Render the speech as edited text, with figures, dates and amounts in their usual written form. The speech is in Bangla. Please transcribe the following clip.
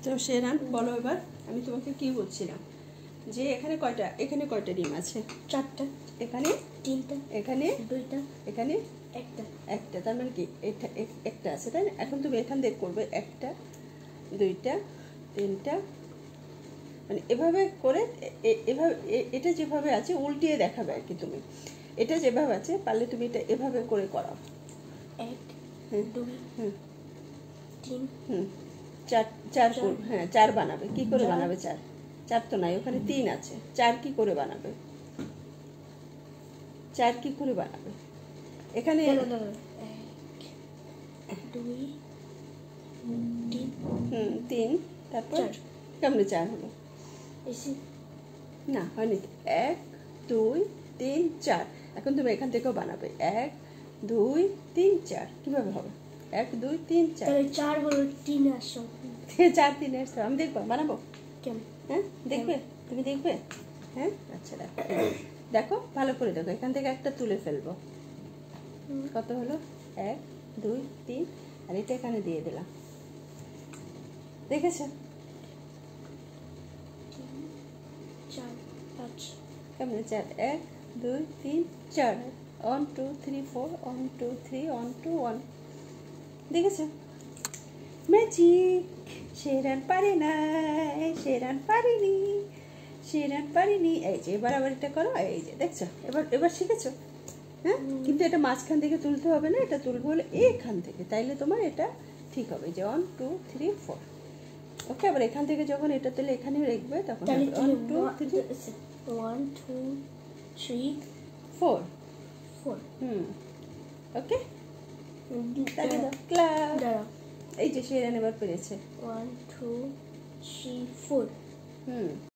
তো শেরান বলো এবার, আমি তোমাকে কি বলছিলাম যে এখানে কয়টা ডিম আছে? 4টা। এখানে 3টা। এখানে 2টা। এখানে 1টা। একটা, তার মানে কি এটা একটা আছে, তাই না? এখন তুমি এখান থেকে করবে 1টা 2টা 3টা, মানে এভাবে করে এভাবে এটা যেভাবে আছে উল্টিয়ে দেখাবে আর কি। তুমি এটা যেভাবে আছে পারলে তুমি এটা এভাবে করে করাও। 1 হুম 2 হুম 3 হুম 4 হ্যাঁ 4 বানাবে। কি করে বানাবে 4? 4 তো নাই, ওখানে 3 আছে। 4 কি করে বানাবে? 4 কি করে বানাবে? এখানে 1 2 3 3, তারপর 4 কেমনে 4 হলো? এসে না হয়নি। 1 2 3 4। এখন তুমি এখান থেকেও বানাবে 1 2 3 4। কিভাবে হবে? 1 2 3 4। তাহলে 4 হলো 3 আসো। 4 3 আসছে। আমি দেখবো, বানাবো। কেন? হ্যাঁ দেখবে, তুমি দেখবে। হ্যাঁ আচ্ছা দেখো, দেখো ভালো করে দেখো। এখান থেকে একটা তুলে ফেলবো। কত হলো? 1 2 3, আর এটা এখানে দিয়ে দিলাম। দেখেছো? 4 5 কেমন? 4 1 2 3 4 1 2 3 4 1 2 3 1 2 1। দেখেছো? ম্যাজিক। শেরান পারে না, শেরান পারিনি, শেরান পারিনি। এই যে এবার আবার এটা করো। এই যে দেখছো, এবার শিখেছো। হ্যাঁ কিন্তু এটা মাঝখান থেকে তুলতে হবে না, এটা তুলবো হলে এখান থেকে, তাইলে তোমার এটা ঠিক হবে যে 1 2 3 4। ওকে, আবার এখান থেকে যখন এটা তুলে এখানে রাখবে তখন 1 2 3 1 2 3 4। 4 ওকে, তাহলে দাও ক্লাস। দাঁড়াও। এই যে শেরান এবার পেরেছে। 1 2 3 4